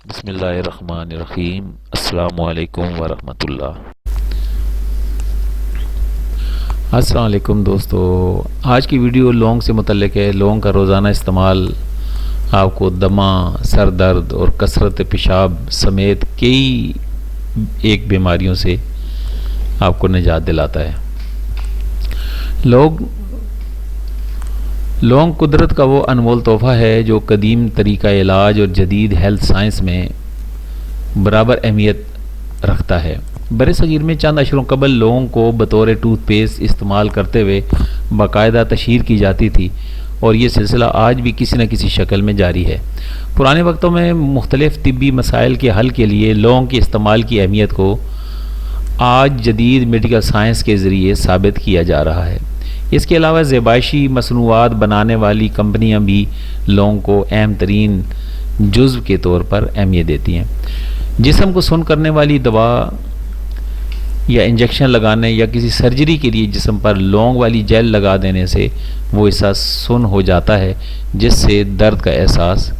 بسم اللہ الرحمن الرحیم۔ السلام علیکم ورحمۃ اللہ۔ السلام علیکم دوستو، آج کی ویڈیو لونگ سے متعلق ہے۔ لونگ کا روزانہ استعمال آپ کو دمہ، سر درد اور کثرت پیشاب سمیت کئی ایک بیماریوں سے آپ کو نجات دلاتا ہے۔ لونگ قدرت کا وہ انمول تحفہ ہے جو قدیم طریقہ علاج اور جدید ہیلتھ سائنس میں برابر اہمیت رکھتا ہے۔ برصغیر میں چند اشروں قبل لونگ کو بطور ٹوتھ پیسٹ استعمال کرتے ہوئے باقاعدہ تشہیر کی جاتی تھی، اور یہ سلسلہ آج بھی کسی نہ کسی شکل میں جاری ہے۔ پرانے وقتوں میں مختلف طبی مسائل کے حل کے لیے لونگ کے استعمال کی اہمیت کو آج جدید میڈیکل سائنس کے ذریعے ثابت کیا جا رہا ہے۔ اس کے علاوہ زیبائشی مصنوعات بنانے والی کمپنیاں بھی لونگ کو اہم ترین جزو کے طور پر اہمیت دیتی ہیں۔ جسم کو سن کرنے والی دوا یا انجیکشن لگانے یا کسی سرجری کے لیے جسم پر لونگ والی جیل لگا دینے سے وہ حصہ سن ہو جاتا ہے، جس سے درد کا احساس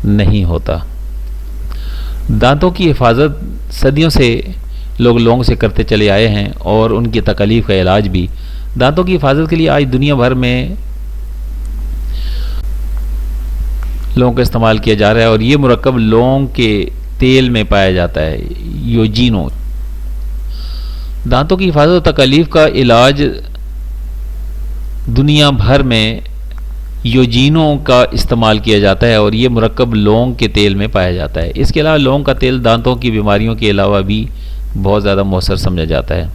نہیں ہوتا۔ دانتوں کی حفاظت صدیوں سے لوگ لونگ سے کرتے چلے آئے ہیں، اور ان کی تکالیف کا علاج بھی۔ دانتوں کی حفاظت کے لیے آج دنیا بھر میں لونگ کا استعمال کیا جا رہا ہے، اور یہ مرکب لونگ کے تیل میں پایا جاتا ہے، یوجینو۔ دانتوں کی حفاظت اور تکالیف کا علاج دنیا بھر میں یوجینو کا استعمال کیا جاتا ہے، اور یہ مرکب لونگ کے تیل میں پایا جاتا ہے۔ اس کے علاوہ لونگ کا تیل دانتوں کی بیماریوں کے علاوہ بھی بہت زیادہ مؤثر سمجھا جاتا ہے۔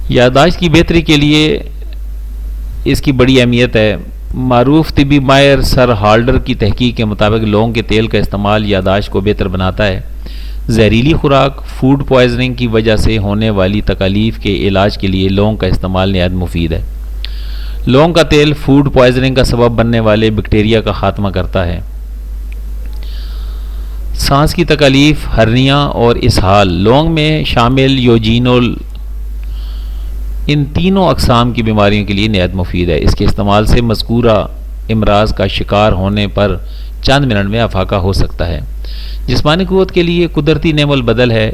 یادداشت کی بہتری کے لیے اس کی بڑی اہمیت ہے۔ معروف طبی ماہر سر ہالڈر کی تحقیق کے مطابق لونگ کے تیل کا استعمال یادداشت کو بہتر بناتا ہے۔ زہریلی خوراک، فوڈ پوائزننگ کی وجہ سے ہونے والی تکالیف کے علاج کے لیے لونگ کا استعمال نہایت مفید ہے۔ لونگ کا تیل فوڈ پوائزننگ کا سبب بننے والے بیکٹیریا کا خاتمہ کرتا ہے۔ سانس کی تکالیف، ہرنیا اور اسہال لونگ میں شامل یوجینول ان تینوں اقسام کی بیماریوں کے لیے نہایت مفید ہے۔ اس کے استعمال سے مذکورہ امراض کا شکار ہونے پر چند منٹ میں افاقہ ہو سکتا ہے۔ جسمانی قوت کے لیے قدرتی نعم البدل ہے۔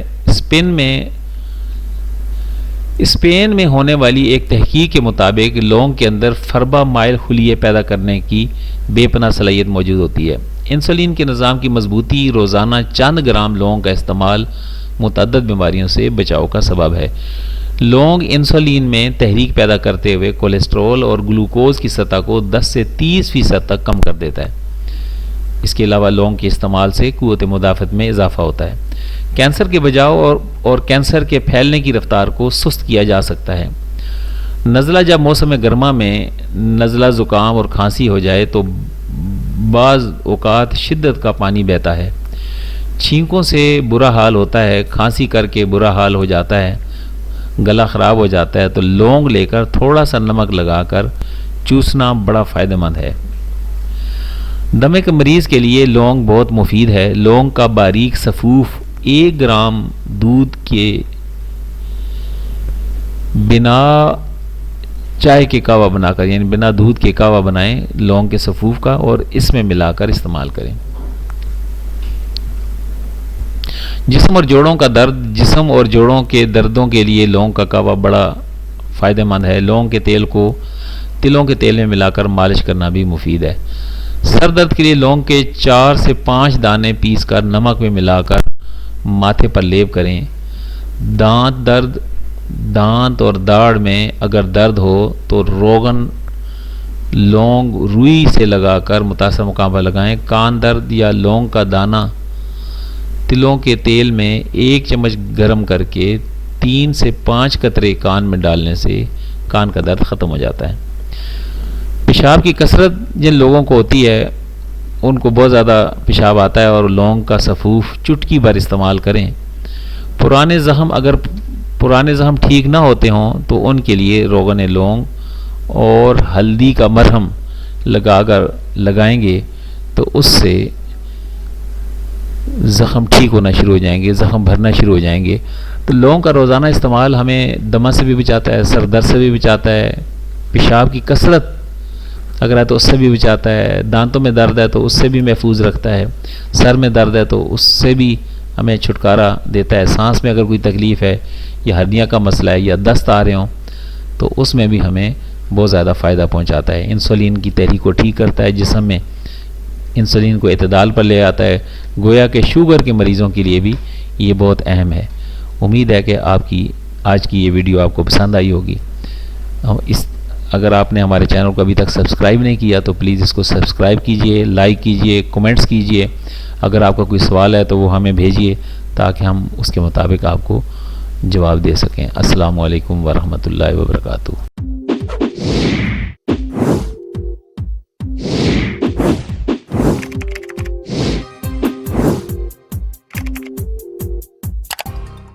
اسپین میں ہونے والی ایک تحقیق کے مطابق لونگ کے اندر فربا مائل خلیے پیدا کرنے کی بے پناہ صلاحیت موجود ہوتی ہے۔ انسولین کے نظام کی مضبوطی، روزانہ چند گرام لونگ کا استعمال متعدد بیماریوں سے بچاؤ کا سبب ہے۔ لونگ انسولین میں تحریک پیدا کرتے ہوئے کولیسٹرول اور گلوکوز کی سطح کو 10 سے 30% تک کم کر دیتا ہے۔ اس کے علاوہ لونگ کے استعمال سے قوت مدافعت میں اضافہ ہوتا ہے۔ کینسر کے بچاؤ اور کینسر کے پھیلنے کی رفتار کو سست کیا جا سکتا ہے۔ نزلہ جب موسم گرما میں نزلہ، زکام اور کھانسی ہو جائے تو بعض اوقات شدت کا پانی بہتا ہے، چھینکوں سے برا حال ہوتا ہے، کھانسی کر کے برا حال ہو جاتا ہے، گلا خراب ہو جاتا ہے، تو لونگ لے کر تھوڑا سا نمک لگا کر چوسنا بڑا فائدہ مند ہے۔ دمے کے مریض کے لیے لونگ بہت مفید ہے۔ لونگ کا باریک سفوف 1 گرام دودھ کے بنا چائے کے کہوہ بنا کر، یعنی بنا دودھ کے کہوہ بنائیں لونگ کے سفوف کا، اور اس میں ملا کر استعمال کریں۔ جسم اور جوڑوں کا درد، جسم اور جوڑوں کے دردوں کے لیے لونگ کا کہوہ بڑا فائدہ مند ہے۔ لونگ کے تیل کو تلوں کے تیل میں ملا کر مالش کرنا بھی مفید ہے۔ سر درد کے لیے لونگ کے 4 سے 5 دانے پیس کر نمک میں ملا کر ماتھے پر لیپ کریں۔ دانت درد، دانت اور داڑھ میں اگر درد ہو تو روغن لونگ روئی سے لگا کر متاثرہ مقام پر لگائیں۔ کان درد یا لونگ کا دانہ تلوں کے تیل میں 1 چمچ گرم کر کے 3 سے 5 قطرے کان میں ڈالنے سے کان کا درد ختم ہو جاتا ہے۔ پیشاب کی کثرت جن لوگوں کو ہوتی ہے ان کو بہت زیادہ پیشاب آتا ہے، اور لونگ کا سفوف چٹکی بھر استعمال کریں۔ پرانے زخم ٹھیک نہ ہوتے ہوں تو ان کے لیے روغن لونگ اور ہلدی کا مرہم لگائیں گے تو اس سے زخم ٹھیک ہونا شروع ہو جائیں گے، زخم بھرنا شروع ہو جائیں گے۔ تو لونگ کا روزانہ استعمال ہمیں دمہ سے بھی بچاتا ہے، سر درد سے بھی بچاتا ہے، پیشاب کی کثرت اگر ہے تو اس سے بھی بچاتا ہے، دانتوں میں درد ہے تو اس سے بھی محفوظ رکھتا ہے، سر میں درد ہے تو اس سے بھی ہمیں چھٹکارا دیتا ہے، سانس میں اگر کوئی تکلیف ہے یا ہرنیہ کا مسئلہ ہے یا دست آ رہے ہوں تو اس میں بھی ہمیں بہت زیادہ فائدہ پہنچاتا ہے۔ انسولین کی تحریک کو ٹھیک کرتا ہے، جسم میں انسولین کو اعتدال پر لے آتا ہے، گویا کہ شوگر کے مریضوں کے لیے بھی یہ بہت اہم ہے۔ امید ہے کہ آپ کی آج کی یہ ویڈیو آپ کو پسند آئی ہوگی۔ اگر آپ نے ہمارے چینل کو ابھی تک سبسکرائب نہیں کیا تو پلیز اس کو سبسکرائب کیجئے، لائک کیجئے، کومنٹس کیجئے۔ اگر آپ کا کوئی سوال ہے تو وہ ہمیں بھیجئے تاکہ ہم اس کے مطابق آپ کو جواب دے سکیں۔ السلام علیکم ورحمۃ اللہ وبرکاتہ۔